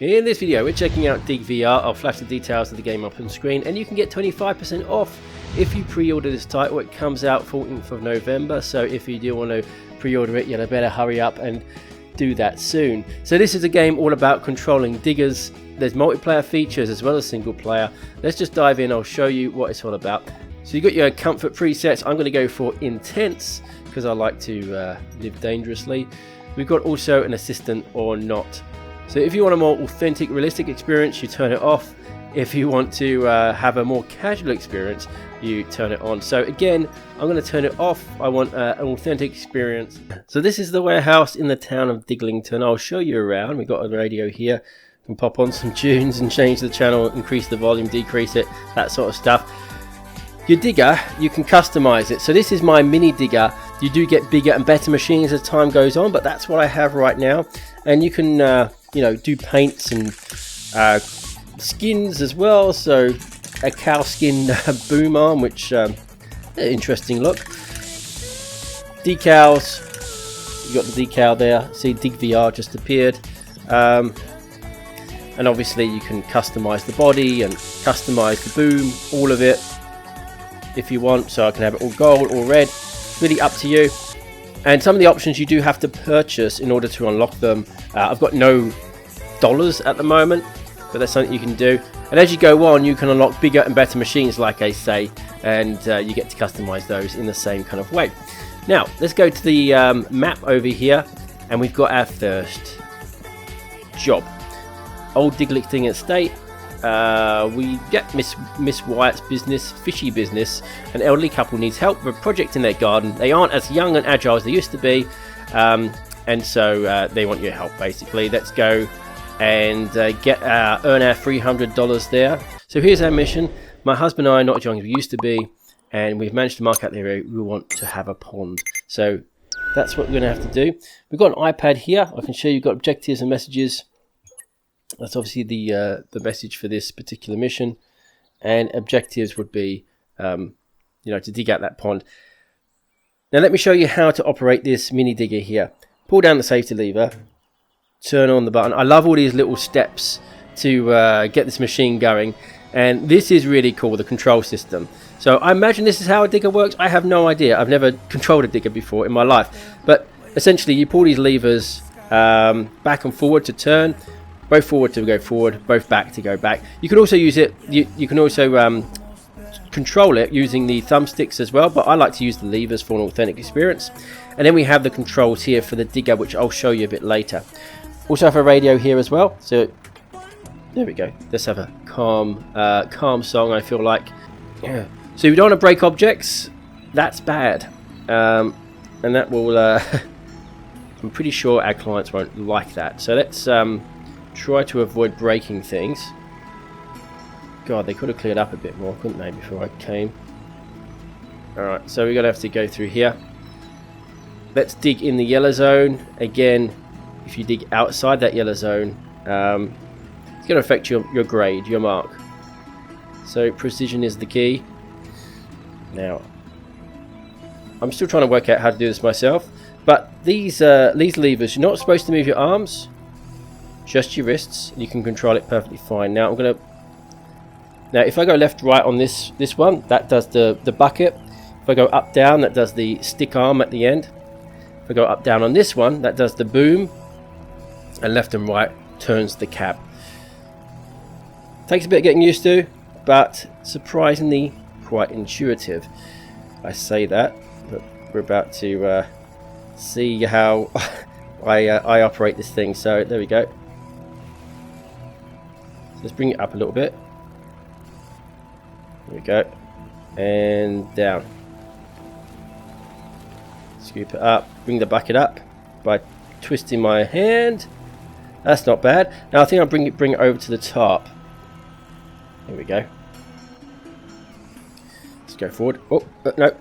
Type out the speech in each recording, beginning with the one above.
In this video we're checking out digvr. I'll flash the details of the game up on screen and you can get 25% off if you pre-order this title. It comes out 14th of November, so if you do want to pre-order it, you'd better hurry up and do that soon. So this is a game all about controlling diggers. There's multiplayer features as well as single player. Let's just dive in, I'll show you what it's all about. So you've got your comfort presets. I'm going to go for intense because I like to live dangerously. We've got also an assistant or not. So if you want a more authentic, realistic experience, you turn it off. If you want to have a more casual experience, you turn it on. So again, I'm going to turn it off. I want an authentic experience. So this is the warehouse in the town of Diglington. I'll show you around. We've got a radio here. You can pop on some tunes and change the channel, increase the volume, decrease it, that sort of stuff. Your digger, you can customize it. So this is my mini digger. You do get bigger and better machines as time goes on, but that's what I have right now. And you can do paints and skins as well. So a cow skin boom arm, which interesting look. Decals, you got the decal there. See, digvr just appeared. And obviously you can customize the body and customize the boom, all of it if you want. So I can have it all gold or red, really up to you. And some of the options you do have to purchase in order to unlock them. I've got no dollars at the moment, but that's something you can do. And as you go on, you can unlock bigger and better machines, like I say, and you get to customize those in the same kind of way. Now let's go to the map over here, and we've got our first job. Old Diglington Estate. We get Miss Wyatt's business, fishy business. An elderly couple needs help with a project in their garden. They aren't as young and agile as they used to be, and so they want your help basically. Let's go and earn our $300 there. So here's our mission. My husband and I are not as young as we used to be, and we've managed to mark out the area we want to have a pond. So that's what we're going to have to do. We've got an iPad here. I can show you've got objectives and messages. That's obviously the message for this particular mission, and objectives would be to dig out that pond. Now let me show you how to operate this mini digger here. Pull down the safety lever, turn on the button. I love all these little steps to get this machine going, and this is really cool, the control system. So I imagine this is how a digger works. I have no idea. I've never controlled a digger before in my life, but essentially you pull these levers back and forward to turn, both forward to go forward, both back to go back. You can also use it, you can also control it using the thumbsticks as well, but I like to use the levers for an authentic experience. And then we have the controls here for the digger, which I'll show you a bit later. Also have a radio here as well, so there we go. Let's have a calm song, I feel like. Yeah. So if you don't want to break objects, that's bad, and that will I'm pretty sure our clients won't like that. So let's try to avoid breaking things. God, they could have cleared up a bit more, couldn't they, before I came? Alright, so we're going to have to go through here. Let's dig in the yellow zone. Again, if you dig outside that yellow zone, it's going to affect your grade, your mark. So precision is the key. Now, I'm still trying to work out how to do this myself, but these levers, you're not supposed to move your arms, just your wrists. You can control it perfectly fine. Now if I go left right on this one, that does the bucket. If I go up down, that does the stick arm at the end. If I go up down on this one, that does the boom, and left and right turns the cab. Takes a bit of getting used to, but surprisingly quite intuitive. I say that, but we're about to see how I operate this thing. So there we go. Let's bring it up a little bit. There we go. And down. Scoop it up. Bring the bucket up by twisting my hand. That's not bad. Now I think I'll bring it over to the top. There we go. Let's go forward. Oh, no.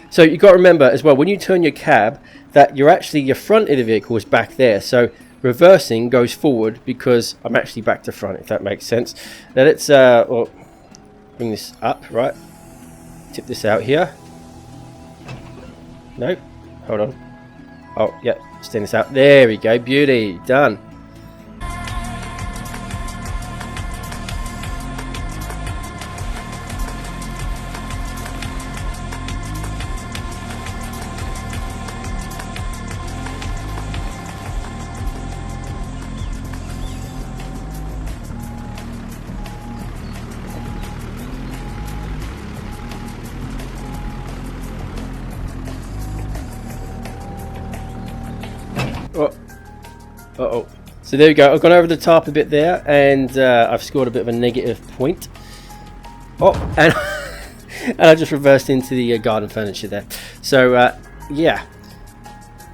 So you've got to remember as well, when you turn your cab, that your front of the vehicle is back there. So reversing goes forward because I'm actually back to front, if that makes sense. Now let's bring this up, right? Tip this out here. No, hold on. Oh, yeah, extend this out. There we go, beauty, done. Uh-oh. So there we go. I've gone over the top a bit there, and I've scored a bit of a negative point. Oh, and, and I just reversed into the garden furniture there. So, yeah.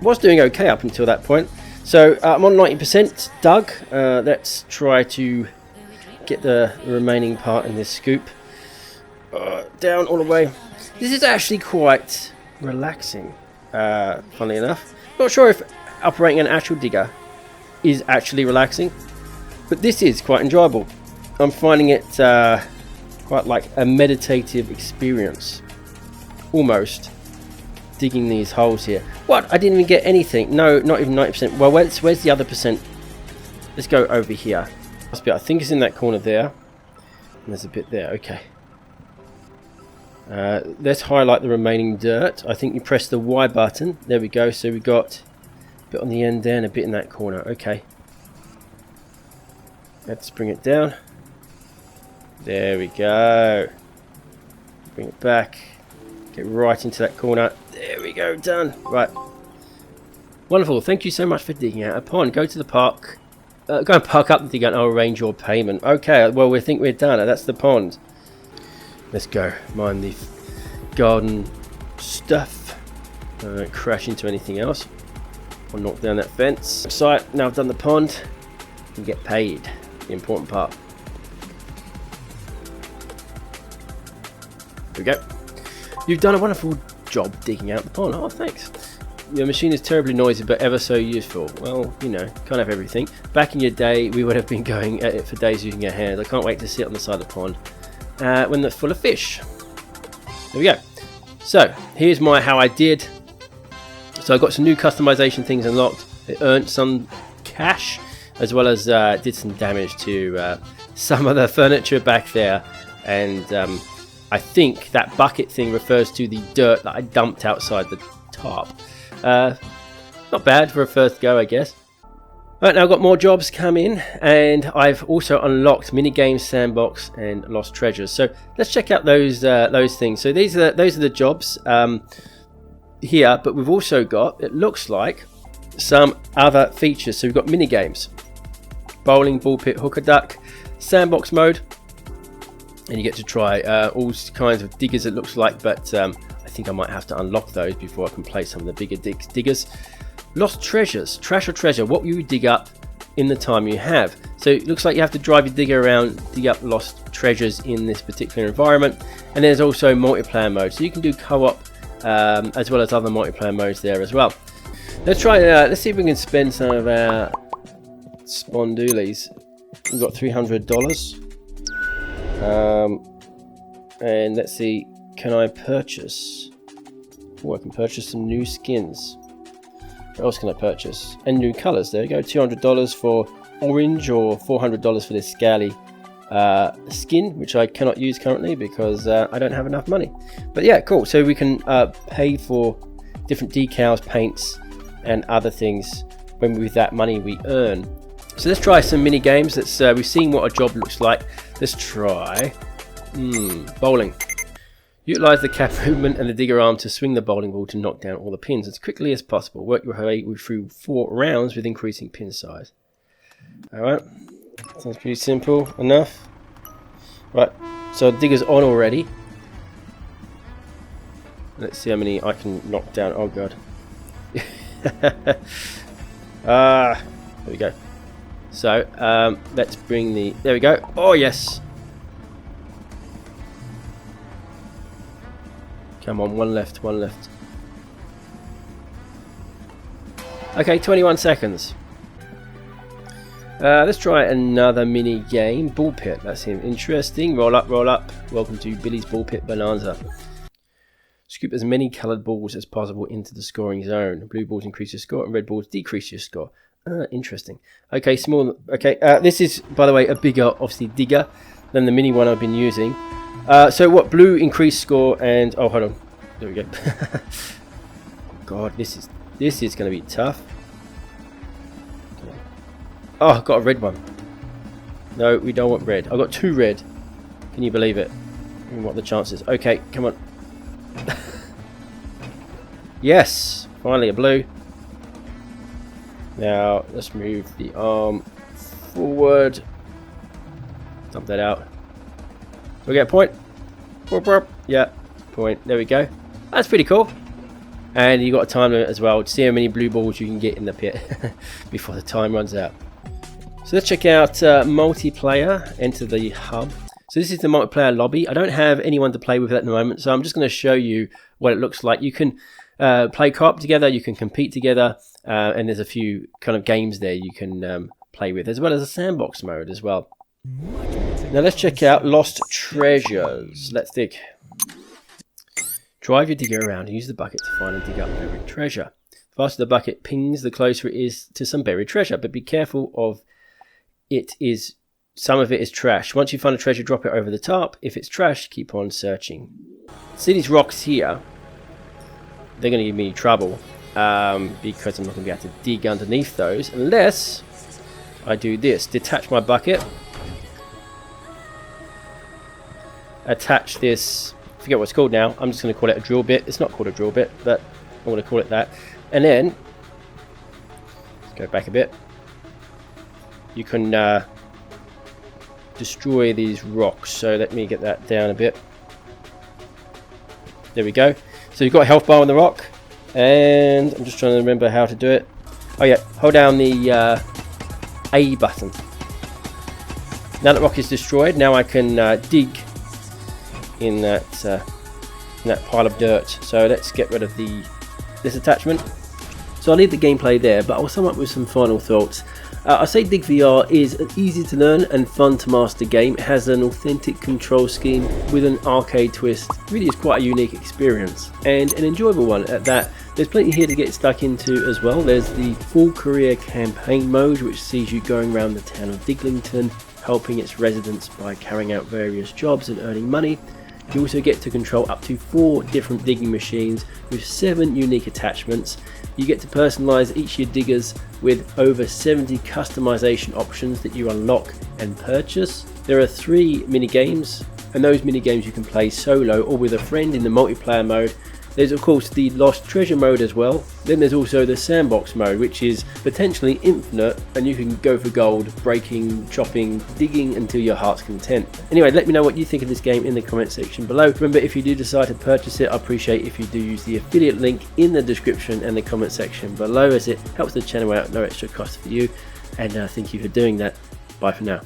Was doing okay up until that point. So, I'm on 90% dug. Let's try to get the remaining part in this scoop. Down all the way. This is actually quite relaxing, funnily enough. Not sure if operating an actual digger is actually relaxing, but this is quite enjoyable. I'm finding it quite like a meditative experience, almost, digging these holes here. What? I didn't even get anything. No, not even 90%. Well, where's the other percent? Let's go over here. I think it's in that corner there. And there's a bit there. Okay. Let's highlight the remaining dirt. I think you press the Y button. There we go. So we got a bit on the end there and a bit in that corner. Okay. Let's bring it down. There we go. Bring it back. Get right into that corner. There we go. Done. Right. Wonderful. Thank you so much for digging out a pond. Go to the park. Go and park up the digger and I'll arrange your payment. Okay. Well, we think we're done. That's the pond. Let's go. Mind the garden stuff. Don't crash into anything else. I'll knock down that fence. Site. Now I've done the pond. And get paid. The important part. There we go. You've done a wonderful job digging out the pond. Oh, thanks. Your machine is terribly noisy, but ever so useful. Well, you know, can't have everything. Back in your day, we would have been going at it for days using our hands. I can't wait to sit on the side of the pond. When they're full of fish. There we go. So here's how I did. So I got some new customization things unlocked. It earned some cash, as well as did some damage to some of the furniture back there. And I think that bucket thing refers to the dirt that I dumped outside the top. Not bad for a first go, I guess. Right, now I've got more jobs come in, and I've also unlocked minigames, sandbox, and lost treasures. So let's check out those things. So those are the jobs here, but we've also got, it looks like, some other features. So we've got minigames, bowling, ball pit, hooker duck, sandbox mode, and you get to try all kinds of diggers. It looks like, but I think I might have to unlock those before I can play some of the bigger diggers. Lost treasures, trash or treasure, what will you dig up in the time you have? So it looks like you have to drive your digger around, dig up lost treasures in this particular environment. And there's also multiplayer mode, so you can do co-op as well as other multiplayer modes there as well. Let's try, let's see if we can spend some of our spondoolies. We've got $300. And let's see, can I purchase? Oh, I can purchase some new skins. What else can I purchase? And new colours. There you go. $200 for orange, or $400 for this scaly skin, which I cannot use currently because I don't have enough money. But yeah, cool. So we can pay for different decals, paints, and other things when with that money we earn. So let's try some mini games. We've seen what a job looks like. Let's try bowling. Utilize the cap movement and the digger arm to swing the bowling ball to knock down all the pins as quickly as possible. Work your way through 4 rounds with increasing pin size. Alright, sounds pretty simple enough. Right, so the digger's on already. Let's see how many I can knock down. Oh god. There we go. So, let's bring the... There we go. Oh yes! Come on, one left. Okay, 21 seconds. Let's try another mini game. Ball pit, that seems interesting. Roll up. Welcome to Billy's Ball Pit Bonanza. Scoop as many coloured balls as possible into the scoring zone. Blue balls increase your score and red balls decrease your score. Interesting. Okay, small. Okay, this is, by the way, a bigger, obviously, digger than the mini one I've been using. So what? Blue increased score and oh, hold on. There we go. God, this is going to be tough. Oh, I've got a red one. No, we don't want red. I've got 2 red. Can you believe it? And what are the chances? Okay, come on. Yes, finally a blue. Now let's move the arm forward. Dump that out. Do we get a point? Yeah, point. There we go. That's pretty cool. And you got a time limit as well to see how many blue balls you can get in the pit before the time runs out. So let's check out multiplayer. Enter the hub. So this is the multiplayer lobby. I don't have anyone to play with at the moment, so I'm just going to show you what it looks like. You can play co-op together, you can compete together, and there's a few kind of games there you can play with, as well as a sandbox mode as well. Now let's check out Lost Treasures. Let's dig. Drive your digger around and use the bucket to find and dig up buried treasure. The faster the bucket pings, the closer it is to some buried treasure, but be careful of some of it is trash. Once you find a treasure, drop it over the top. If it's trash, keep on searching. See these rocks here? They're going to give me trouble because I'm not going to be able to dig underneath those unless I do this. Detach my bucket. Attach this, I forget what it's called now. I'm just going to call it a drill bit. It's not called a drill bit, but I'm going to call it that. And then, let's go back a bit. You can destroy these rocks. So let me get that down a bit. There we go. So you've got a health bar on the rock, and I'm just trying to remember how to do it. Oh yeah, hold down the A button. Now that rock is destroyed, now I can dig in that pile of dirt. So let's get rid of this attachment. So I'll leave the gameplay there, but I'll sum up with some final thoughts. I say digvr is an easy to learn and fun to master game. It has an authentic control scheme with an arcade twist. It really is quite a unique experience, and an enjoyable one at that. There's plenty here to get stuck into as well. There's the full career campaign mode, which sees you going around the town of Diglington, helping its residents by carrying out various jobs and earning money. You also get to control up to 4 different digging machines with 7 unique attachments. You get to personalise each of your diggers with over 70 customization options that you unlock and purchase. There are 3 mini games, and those mini games you can play solo or with a friend in the multiplayer mode. There's of course the Lost Treasure mode as well. Then there's also the sandbox mode, which is potentially infinite, and you can go for gold, breaking, chopping, digging until your heart's content. Anyway, let me know what you think of this game in the comment section below. Remember, if you do decide to purchase it, I appreciate if you do use the affiliate link in the description and the comment section below, as it helps the channel out, no extra cost for you. And thank you for doing that. Bye for now.